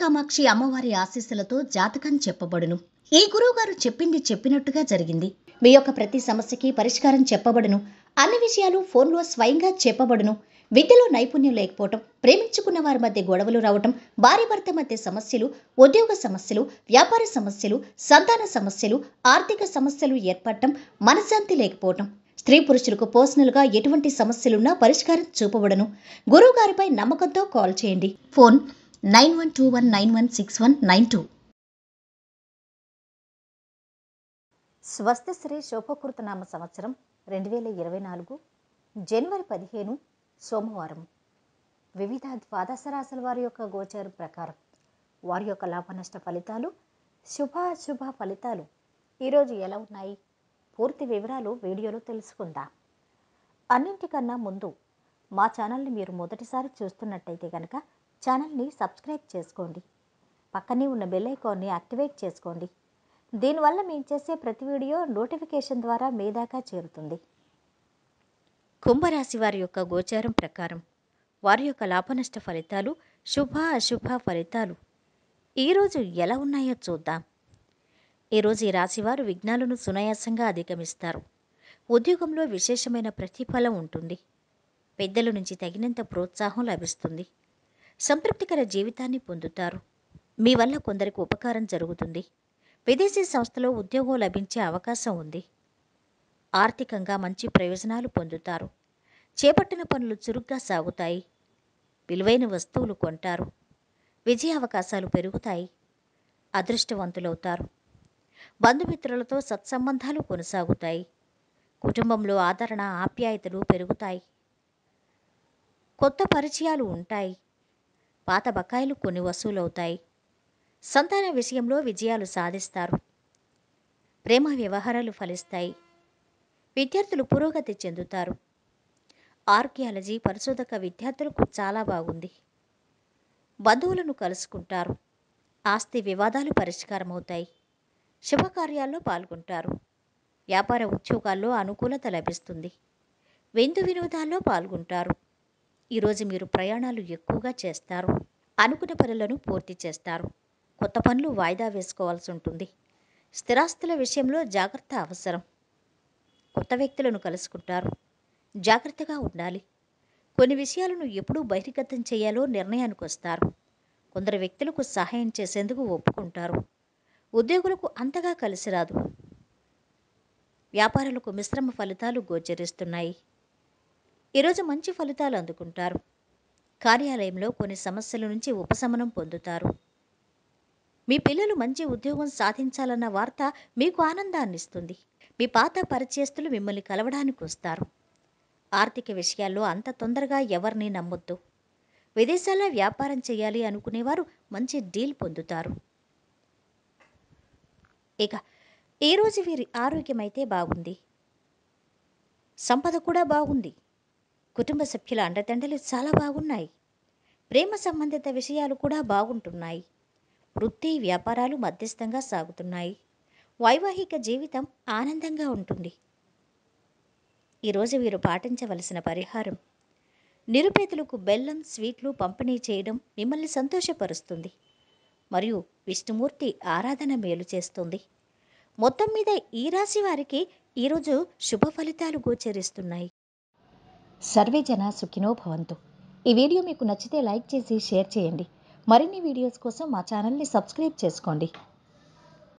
కామాక్షి అమ్మవారి ఆశీస్సులతో జాతకం చెప్పబడును. ఈ గురువుగారు చెప్పింది చెప్పినట్టుగా జరిగింది. మీ యొక్క ప్రతి సమస్యకి పరిష్కారం చెప్పబడును. అన్ని విషయాలు ఫోన్లో స్వయంగా చెప్పబడును. విద్యలో నైపుణ్యం లేకపోవటం, ప్రేమించుకున్న వారి మధ్య గొడవలు రావటం, భార్య భర్త మధ్య సమస్యలు, ఉద్యోగ సమస్యలు, వ్యాపార సమస్యలు, సంతాన సమస్యలు, ఆర్థిక సమస్యలు ఏర్పడటం, మనశ్శాంతి లేకపోవటం, స్త్రీ పురుషులకు పర్సనల్గా ఎటువంటి సమస్యలున్నా పరిష్కారం చూపబడును. గురువు గారిపై నమ్మకంతో కాల్ చేయండి. ఫోన్ 9121916192. స్వస్తిశ్రీ శోభకృతనామ సంవత్సరం 2024 జనవరి 15 సోమవారం. వివిధ ద్వాదశ రాశుల వారి యొక్క గోచార ప్రకారం వారి యొక్క లాభనష్ట ఫలితాలు, శుభాశుభ ఫలితాలు ఈరోజు ఎలా ఉన్నాయి, పూర్తి వివరాలు వీడియోలో తెలుసుకుందాం. అన్నింటికన్నా ముందు మా ఛానల్ని మీరు మొదటిసారి చూస్తున్నట్టయితే కనుక ఛానల్ని సబ్స్క్రైబ్ చేసుకోండి. పక్కనే ఉన్న బెల్ ఐకాన్ని యాక్టివేట్ చేసుకోండి. దీనివల్ల మేము చేసే ప్రతి వీడియో నోటిఫికేషన్ ద్వారా మీ దాకా చేరుతుంది. కుంభరాశి వారి యొక్క గోచారం ప్రకారం వారి యొక్క లాభనష్ట ఫలితాలు, శుభ అశుభ ఫలితాలు ఈరోజు ఎలా ఉన్నాయో చూద్దాం. ఈరోజు ఈ రాశివారు విఘ్నాలను సునాయాసంగా అధిగమిస్తారు. ఉద్యోగంలో విశేషమైన ప్రతిఫలం ఉంటుంది. పెద్దల నుంచి తగినంత ప్రోత్సాహం లభిస్తుంది. సంతృప్తికర జీవితాన్ని పొందుతారు. మీ వల్ల కొందరికి ఉపకారం జరుగుతుంది. విదేశీ సంస్థలో ఉద్యోగం లభించే అవకాశం ఉంది. ఆర్థికంగా మంచి ప్రయోజనాలు పొందుతారు. చేపట్టిన పనులు చురుగ్గా సాగుతాయి. విలువైన వస్తువులు కొంటారు. విజయ అవకాశాలు పెరుగుతాయి. అదృష్టవంతులవుతారు. బంధుమిత్రులతో సత్సంబంధాలు కొనసాగుతాయి. కుటుంబంలో ఆదరణ, ఆప్యాయతలు పెరుగుతాయి. కొత్త పరిచయాలు ఉంటాయి. పాత బకాయిలు కొన్ని వసూలవుతాయి. సంతాన విషయంలో విజయాలు సాధిస్తారు. ప్రేమ వ్యవహారాలు ఫలిస్తాయి. విద్యార్థులు పురోగతి చెందుతారు. ఆర్కియాలజీ పరిశోధక విద్యార్థులకు చాలా బాగుంది. బంధువులను కలుసుకుంటారు. ఆస్తి వివాదాలు పరిష్కారమవుతాయి. శుభకార్యాల్లో పాల్గొంటారు. వ్యాపార ఉద్యోగాల్లో అనుకూలత లభిస్తుంది. విందు వినోదాల్లో పాల్గొంటారు. ఈరోజు మీరు ప్రయాణాలు ఎక్కువగా చేస్తారు. అనుకున్న పనులను పూర్తి చేస్తారు. కొత్త పనులు వాయిదా వేసుకోవాల్సి ఉంటుంది. స్థిరాస్తుల విషయంలో జాగ్రత్త అవసరం. కొత్త వ్యక్తులను కలుసుకుంటారు. జాగ్రత్తగా ఉండాలి. కొన్ని విషయాలను ఎప్పుడు బహిర్గతం చేయాలో నిర్ణయానికి వస్తారు. కొందరు వ్యక్తులకు సహాయం చేసేందుకు ఒప్పుకుంటారు. ఉద్యోగులకు అంతగా కలిసి రాదు. వ్యాపారులకు మిశ్రమ ఫలితాలు గోచరిస్తున్నాయి. ఈరోజు మంచి ఫలితాలు అందుకుంటారు. కార్యాలయంలో కొన్ని సమస్యల నుంచి ఉపశమనం పొందుతారు. మీ పిల్లలు మంచి ఉద్యోగం సాధించాలన్న వార్త మీకు ఆనందాన్నిస్తుంది. మీ పాత పరిచయస్తులు మిమ్మల్ని కలవడానికి వస్తారు. ఆర్థిక విషయాల్లో అంత తొందరగా ఎవరిని నమ్మొద్దు. విదేశాల్లో వ్యాపారం చేయాలి అనుకునేవారు మంచి డీల్ పొందుతారు. ఇక ఈరోజు వీరి ఆరోగ్యం అయితే బాగుంది. సంపద కూడా బాగుంది. కుటుంబ సభ్యుల అండదండలు చాలా బాగున్నాయి. ప్రేమ సంబంధిత విషయాలు కూడా బాగుంటున్నాయి. వృత్తి వ్యాపారాలు మధ్యస్థంగా సాగుతున్నాయి. వైవాహిక జీవితం ఆనందంగా ఉంటుంది. ఈరోజు వీరు పాటించవలసిన పరిహారం, నిరుపేదలకు బెల్లం, స్వీట్లు పంపిణీ చేయడం మిమ్మల్ని సంతోషపరుస్తుంది. మరియు విష్ణుమూర్తి ఆరాధన మేలు చేస్తుంది. మొత్తం మీద ఈ రాశి వారికి ఈరోజు శుభ ఫలితాలు గోచరిస్తున్నాయి. సర్వే జన సుఖినో భవంతు. ఈ వీడియో మీకు నచ్చితే లైక్ చేసి షేర్ చేయండి. మరిన్ని వీడియోస్ కోసం మా ఛానల్ని సబ్స్క్రైబ్ చేసుకోండి.